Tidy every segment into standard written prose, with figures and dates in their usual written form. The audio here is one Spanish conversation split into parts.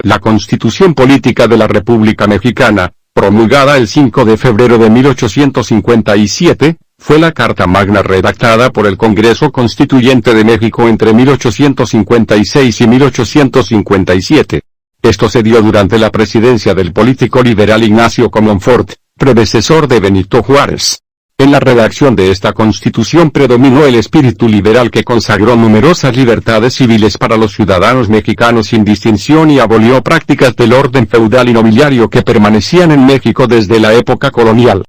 La Constitución Política de la República Mexicana, promulgada el 5 de febrero de 1857, fue la Carta Magna redactada por el Congreso Constituyente de México entre 1856 y 1857. Esto se dio durante la presidencia del político liberal Ignacio Comonfort, predecesor de Benito Juárez. En la redacción de esta Constitución predominó el espíritu liberal que consagró numerosas libertades civiles para los ciudadanos mexicanos sin distinción y abolió prácticas del orden feudal y nobiliario que permanecían en México desde la época colonial.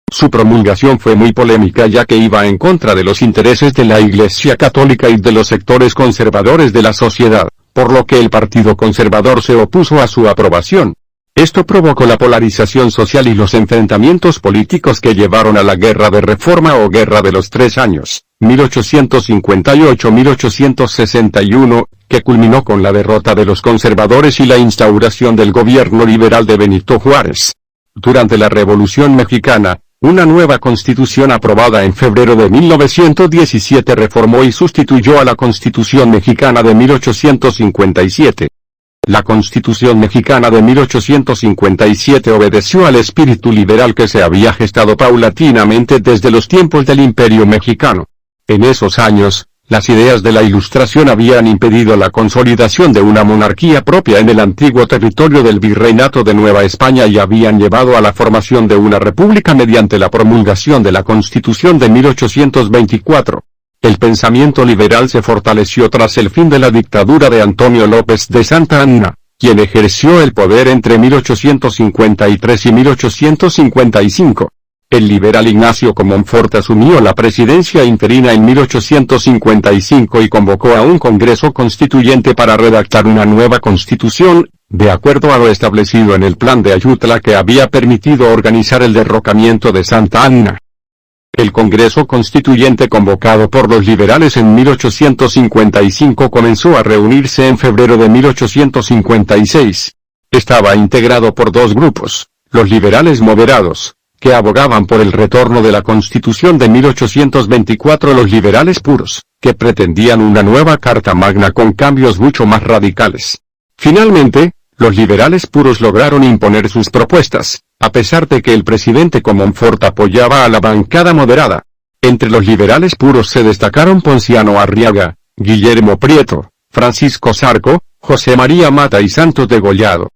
Su promulgación fue muy polémica ya que iba en contra de los intereses de la Iglesia Católica y de los sectores conservadores de la sociedad, por lo que el Partido Conservador se opuso a su aprobación. Esto provocó la polarización social y los enfrentamientos políticos que llevaron a la Guerra de Reforma o Guerra de los 3 años, 1858-1861, que culminó con la derrota de los conservadores y la instauración del gobierno liberal de Benito Juárez. Durante la Revolución Mexicana, una nueva constitución aprobada en febrero de 1917 reformó y sustituyó a la Constitución Mexicana de 1857. La Constitución Mexicana de 1857 obedeció al espíritu liberal que se había gestado paulatinamente desde los tiempos del Imperio Mexicano. En esos años, las ideas de la Ilustración habían impedido la consolidación de una monarquía propia en el antiguo territorio del Virreinato de Nueva España y habían llevado a la formación de una república mediante la promulgación de la Constitución de 1824. El pensamiento liberal se fortaleció tras el fin de la dictadura de Antonio López de Santa Anna, quien ejerció el poder entre 1853 y 1855. El liberal Ignacio Comonfort asumió la presidencia interina en 1855 y convocó a un Congreso Constituyente para redactar una nueva constitución, de acuerdo a lo establecido en el Plan de Ayutla que había permitido organizar el derrocamiento de Santa Anna. El Congreso Constituyente convocado por los liberales en 1855 comenzó a reunirse en febrero de 1856. Estaba integrado por 2 grupos, los liberales moderados, que abogaban por el retorno de la Constitución de 1824 y los liberales puros, que pretendían una nueva Carta Magna con cambios mucho más radicales. Finalmente, los liberales puros lograron imponer sus propuestas, a pesar de que el presidente Comonfort apoyaba a la bancada moderada. Entre los liberales puros se destacaron Ponciano Arriaga, Guillermo Prieto, Francisco Zarco, José María Mata y Santos Degollado.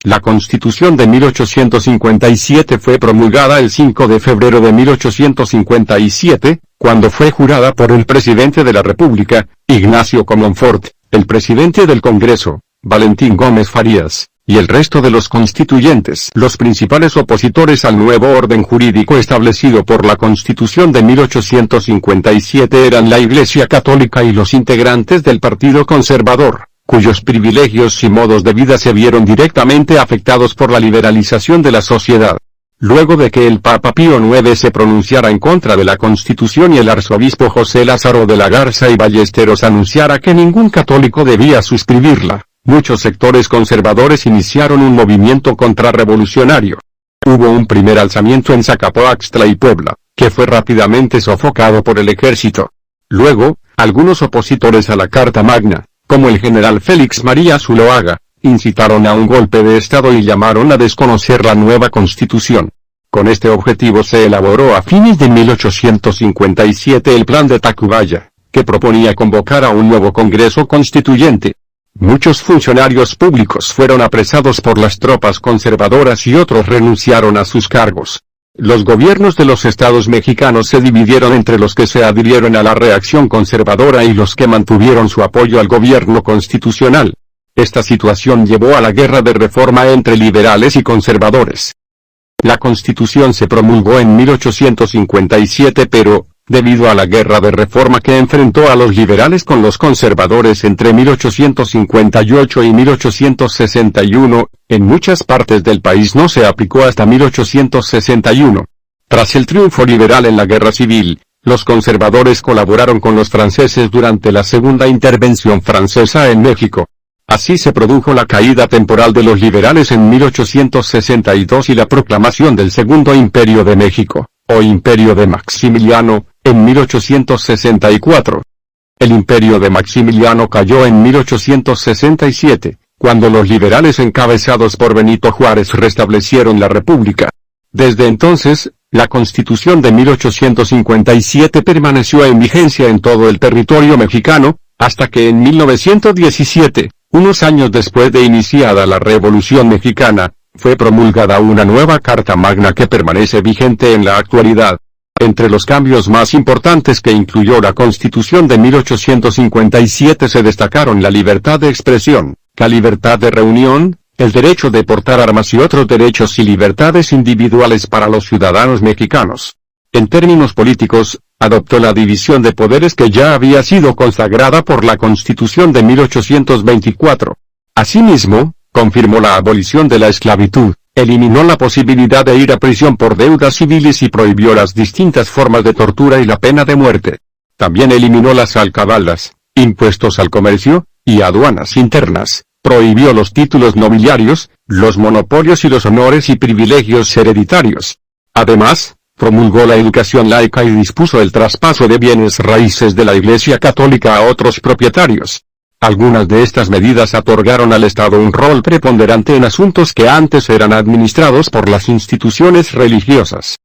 La Constitución de 1857 fue promulgada el 5 de febrero de 1857, cuando fue jurada por el presidente de la República, Ignacio Comonfort, el presidente del Congreso, Valentín Gómez Farías, y el resto de los constituyentes. Los principales opositores al nuevo orden jurídico establecido por la Constitución de 1857 eran la Iglesia Católica y los integrantes del Partido Conservador, cuyos privilegios y modos de vida se vieron directamente afectados por la liberalización de la sociedad. Luego de que el Papa Pío IX se pronunciara en contra de la Constitución y el arzobispo José Lázaro de la Garza y Ballesteros anunciara que ningún católico debía suscribirla, muchos sectores conservadores iniciaron un movimiento contrarrevolucionario. Hubo un primer alzamiento en Zacapoaxtla y Puebla, que fue rápidamente sofocado por el ejército. Luego, algunos opositores a la Carta Magna, como el general Félix María Zuloaga, incitaron a un golpe de Estado y llamaron a desconocer la nueva Constitución. Con este objetivo se elaboró a fines de 1857 el Plan de Tacubaya, que proponía convocar a un nuevo Congreso Constituyente. Muchos funcionarios públicos fueron apresados por las tropas conservadoras y otros renunciaron a sus cargos. Los gobiernos de los estados mexicanos se dividieron entre los que se adhirieron a la reacción conservadora y los que mantuvieron su apoyo al gobierno constitucional. Esta situación llevó a la guerra de reforma entre liberales y conservadores. La Constitución se promulgó en 1857 pero, debido a la guerra de reforma que enfrentó a los liberales con los conservadores entre 1858 y 1861, en muchas partes del país no se aplicó hasta 1861. Tras el triunfo liberal en la guerra civil, los conservadores colaboraron con los franceses durante la segunda intervención francesa en México. Así se produjo la caída temporal de los liberales en 1862 y la proclamación del Segundo Imperio de México, o Imperio de Maximiliano, en 1864. El Imperio de Maximiliano cayó en 1867, cuando los liberales encabezados por Benito Juárez restablecieron la República. Desde entonces, la Constitución de 1857 permaneció en vigencia en todo el territorio mexicano, hasta que en 1917, unos años después de iniciada la Revolución Mexicana, fue promulgada una nueva Carta Magna que permanece vigente en la actualidad. Entre los cambios más importantes que incluyó la Constitución de 1857 se destacaron la libertad de expresión, la libertad de reunión, el derecho de portar armas y otros derechos y libertades individuales para los ciudadanos mexicanos. En términos políticos, adoptó la división de poderes que ya había sido consagrada por la Constitución de 1824. Asimismo, confirmó la abolición de la esclavitud, eliminó la posibilidad de ir a prisión por deudas civiles y prohibió las distintas formas de tortura y la pena de muerte. También eliminó las alcabalas, impuestos al comercio, y aduanas internas, prohibió los títulos nobiliarios, los monopolios y los honores y privilegios hereditarios. Además, promulgó la educación laica y dispuso el traspaso de bienes raíces de la Iglesia Católica a otros propietarios. Algunas de estas medidas otorgaron al Estado un rol preponderante en asuntos que antes eran administrados por las instituciones religiosas.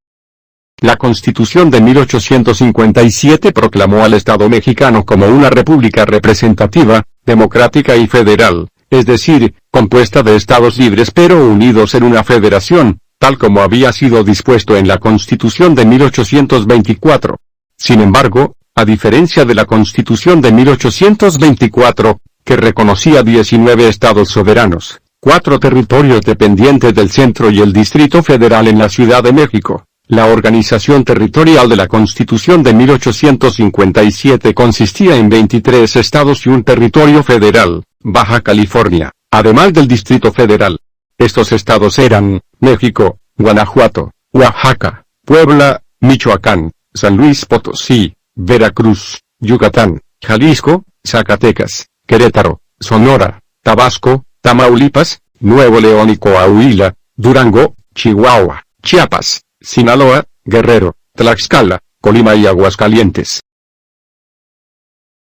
La Constitución de 1857 proclamó al Estado mexicano como una república representativa, democrática y federal, es decir, compuesta de estados libres pero unidos en una federación, tal como había sido dispuesto en la Constitución de 1824. Sin embargo, a diferencia de la Constitución de 1824, que reconocía 19 estados soberanos, 4 territorios dependientes del centro y el Distrito Federal en la Ciudad de México, la organización territorial de la Constitución de 1857 consistía en 23 estados y un territorio federal, Baja California, además del Distrito Federal. Estos estados eran México, Guanajuato, Oaxaca, Puebla, Michoacán, San Luis Potosí, Veracruz, Yucatán, Jalisco, Zacatecas, Querétaro, Sonora, Tabasco, Tamaulipas, Nuevo León y Coahuila, Durango, Chihuahua, Chiapas, Sinaloa, Guerrero, Tlaxcala, Colima y Aguascalientes.